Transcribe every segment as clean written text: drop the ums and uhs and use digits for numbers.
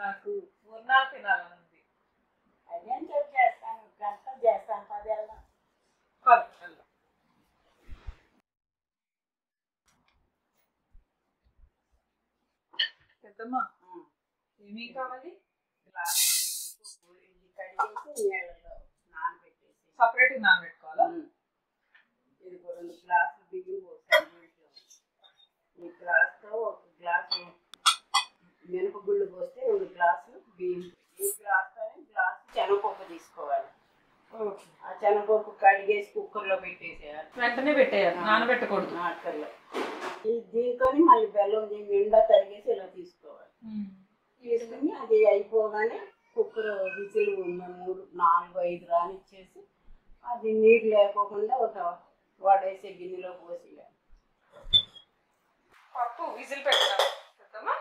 నాకు పూర్ణాలు తినాలని ఉంది. అదేం చెప్పి చేస్తాను, గంట చేస్తాను. 10 వెళ్దాం. వెళ్దాం. పెద్దమ్మా ఏమేం కావాలి? కడిగేసి నీళ్ళలో నానబెట్టేసి సపరేట్గా నానబెట్టుకోవాలా? ఇది 2 గ్లాసులు బియ్యం పోస్తాను. ఈ గ్లాస్తో 1 గ్లాసు మినపగుళ్ళు పోస్తే 2 గ్లాసులు బియ్యం. ఈ గ్లాస్తోనే గ్లాసు శనగపప్పు తీసుకోవాలి. ఆ శనగపప్పు కడిగేసి కుక్కర్లో పెట్టేసేయాలి. వెంటనే పెట్టేయాలి, నానబెట్టకూడదు. అక్కర్లో దీంతో మళ్ళీ బెల్లం నిండా తరిగేసి ఇలా తీసుకోవాలి. తీసుకుని అది అయిపోగానే కుక్కర్ విజిల్ 3, 4, 5 రానిచ్చేసి అది నీరు లేకోకుండా ఒక వడేసే గిన్నెలో పోసేయాలి. పప్పు విజిల్ పెట్టాలి పెద్దమ్మా.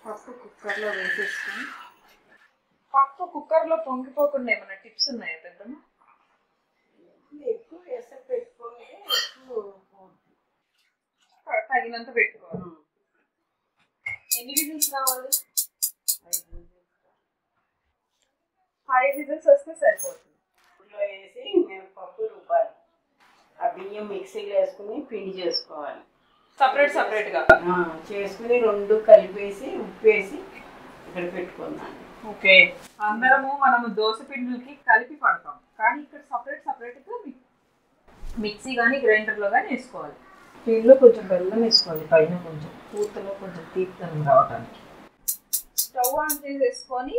పప్పు కుక్కర్లో వేసేసుకుని పప్పు కుక్కర్లో పొంగిపోకుండా ఏమైనా టిప్స్ ఉన్నాయా పెద్దమ్మా? ఎక్కువ ఎసరు పెట్టుకుంటే ఎక్కువ తగినంత పెట్టుకోవాలి. ఎన్ని విజిల్స్ కావాలి? 5 విజిల్స్ వస్తే సరిపోతుంది. ఇంట్లో వేసి మేము పప్పు రుబ్బాలి. ఆ బియ్యం మిక్సీలో వేసుకుని పిండి చేసుకోవాలి. సపరేట్గా చేసుకుని 2 కలిపేసి ఉప్పేసి ఇక్కడ పెట్టుకున్నాను. ఓకే, మనము దోశ పిండికి కలిపి పడతాం, కానీ ఇక్కడ సపరేట్గా మిక్సీ కానీ గ్రైండర్లో కానీ వేసుకోవాలి. దీనిలో కొంచెం బెల్లం వేసుకోవాలి, పైన కొంచెం పూతలో కొంచెం తీర్థం రావడానికి. స్టవ్ ఆన్ చేసేసుకొని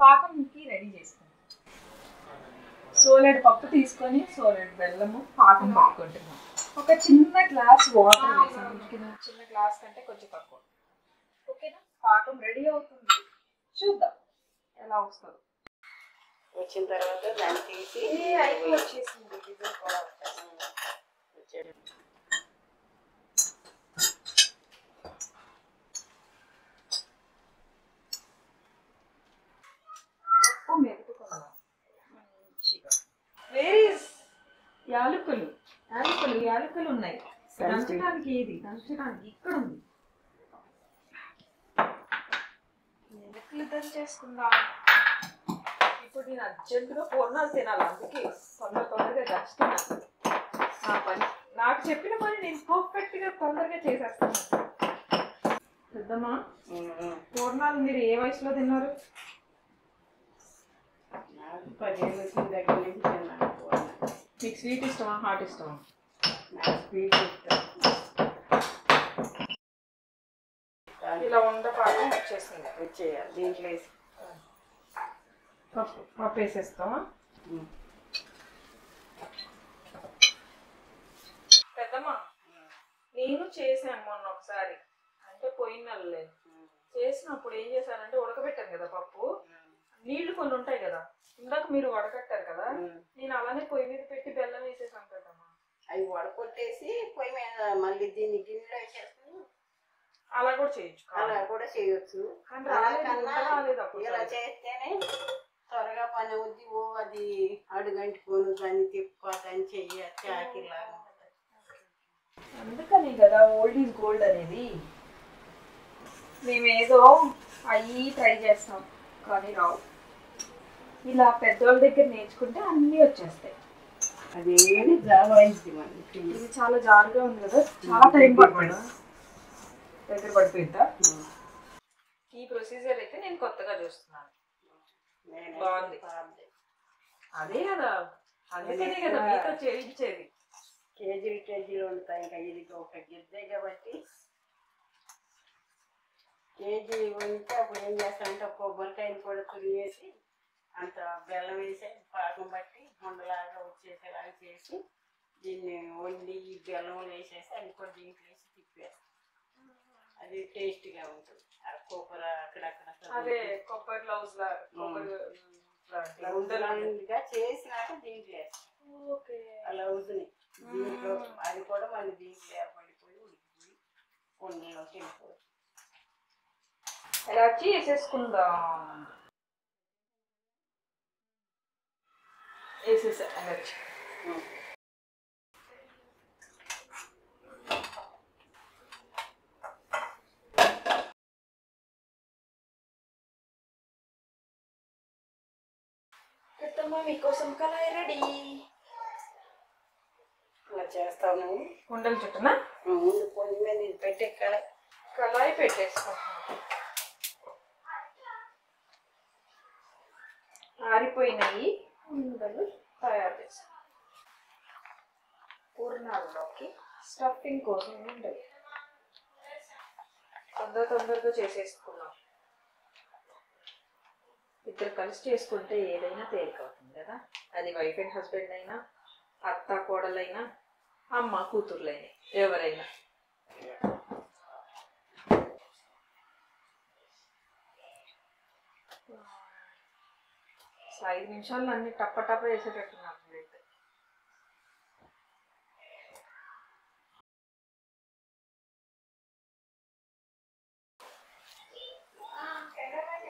పాకంకి రెడీ చేసుకోవాలి. సోలెడ్ పప్పు తీసుకొని సోలెడ్ బెల్లము పాకం పట్టుకుంటున్నాం. ఒక చిన్న గ్లాస్ వాటర్ వేసాను. చిన్న గ్లాస్ కంటే కొంచెం తక్కువ. ఓకేనా? పాకం రెడీ అవుతుంది, చూద్దాం ఎలా వస్తుందో. వచ్చిన తర్వాత దాన్ని తీసి వచ్చేసింది. విజిల్ కూడా వచ్చేసింది. పప్పు మెదుపుకున్నాం మంచిగా. యాలకులు ఉన్నాయి. దంచడానికి ఏది? దంచడానికి ఇక్కడ ఉంది. మెదకులు దంచేసుకుందాం. ఇప్పుడు నేను అర్జెంటుగా పూర్ణాలు తినాలి, అందుకే తొందరగా దంచుతున్నాను. నా పని, నాకు చెప్పిన పని నేను పర్ఫెక్ట్గా తొందరగా చేసేస్తాను. పెద్దమ్మా, పూర్ణాలు మీరు ఏ వయసులో తిన్నారు? 10 ఏళ్ళు వచ్చిన దగ్గర నుంచి తిన్నాను. మీకు స్వీట్ ఇష్టమా, హాట్ ఇష్టమా? నాకు స్వీట్ ఇష్టం. ఇలా ఉండపాటు వచ్చేయాలి. దీంట్లో వేసి పప్పు వేసేస్తామా? పెద్దమ్మా, నేను చేశాను మొన్న ఒకసారి, అంటే పోయిన నెలలే చేసినప్పుడు ఏం చేశానంటే ఉడకబెట్టాను కదా పప్పు, నీళ్లు కొన్ని ఉంటాయి కదా, ఇందాక మీరు వడకట్టారు కదా, నేను అలానే పొయ్యి మీద పెట్టి బెల్లం వేసేసాను కదమ్మా. అవి వడకొట్టేసి పొయ్యి మీద మళ్ళీ దీన్ని గిన్నెలో వేసేసుకుని అలా కూడా చేయొచ్చు. అలా కూడా చేయొచ్చు. ఇలా చేస్తేనే త్వరగా పని అవుద్ది. అది అడుగంటుకోను దాన్ని తిప్పుకోదని చెయ్యచ్చు. ఆకిలాగా అందుకని కదా ఓల్డ్ ఈజ్ గోల్డ్ అనేది. మేమేదో అయ్యి ట్రై చేస్తాం కానీ రావు. ఇలా పెద్దోళ్ళ దగ్గర నేర్చుకుంటే అన్నీ వచ్చేస్తాయి. అదేమి జావాయింది మనకి. ఇది చాలా జారుగా ఉంది కదా, చాలా టైం పడుతుంది. దగ్గర పడిపోయిందా? ఈ ప్రొసీజర్ అయితే నేను కొత్తగా చూస్తున్నాను. బాగుంది. అదే కదా, అందుకనే కదా మీతో చేయించేది. కేజీలు ఉంటాయి. ఇంకా ఇది ఒక గిద్దే కాబట్టి కేజీ ఉంటే అప్పుడు ఏం చేస్తామంటే ఒక కొబ్బరికాయని కూడా తురివేసి అంత బెల్లం వేసి పాకం బట్టి ఉండలాగా వచ్చేసేలాగా చేసి దీన్ని వండి ఈ బెల్లం వేసేసి అది కూడా దీంట్లో వేసి తిప్పేస్తాం. అది టేస్ట్గా ఉంటుంది. కొబ్బరి అక్కడక్కడ అదే కొబ్బరి లౌజ్గా చేసినాక దీంట్లో వేస్తాం. ఆ లౌజ్ని దీంట్లో అది కూడా మళ్ళీ దీంట్లో ఏర్పడిపోయి ఉడికిపోయి కొండలోకి వెళ్ళిపోతుంది. ఎలా వేసేసుకుందాం. వేసేసా. పెద్దమ్మ మీకోసం కళాయి రెడీ. అలా చేస్తాను. ఉండలు చుట్టనా ముందు పొయ్యి మీద ఇది పెట్టే కళాయి పెట్టేసుకుంటున్నాను. ఆరిపోయినాయి ఉండలు తయారు చేస్తాను. పూర్ణాల్లోకి స్టఫింగ్ కోసం ఉండలు తొందరగా చేసేసుకున్నాం. ఇద్దరు కలిసి చేసుకుంటే ఏదైనా తేలిక అవుతుంది కదా. అది వైఫ్ అండ్ హస్బెండ్ అయినా, అత్త కోడలైనా, అమ్మ కూతుర్లైనా, ఎవరైనా. అసలు 5 నిమిషాలు అన్ని టప్ప వేసేటట్టున్నాను.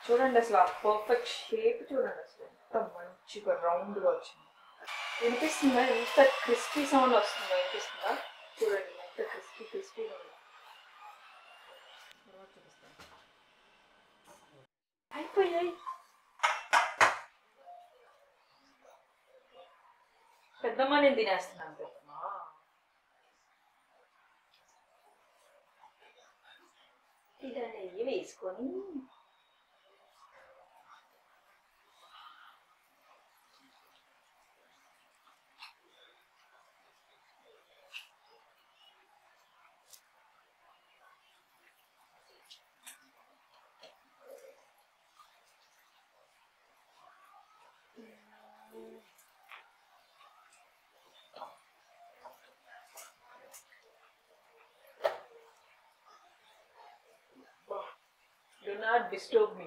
చూడండి అసలు ఆ పర్ఫెక్ట్ షేప్ చూడండి. అసలు ఎంత మంచిగా రౌండ్గా వచ్చింది. వినిపిస్తుందా? ఎంత క్రిస్పీ సౌండ్ వస్తుందో వినిపిస్తుందా? చూడండి ఎంత క్రిస్పీగా ఉంది. అయిపోయాయి. పెద్దమ్మ నేను తినేస్తున్నాను. పెద్దమ్మ ఇలా నెయ్యి వేసుకొని do not disturb me.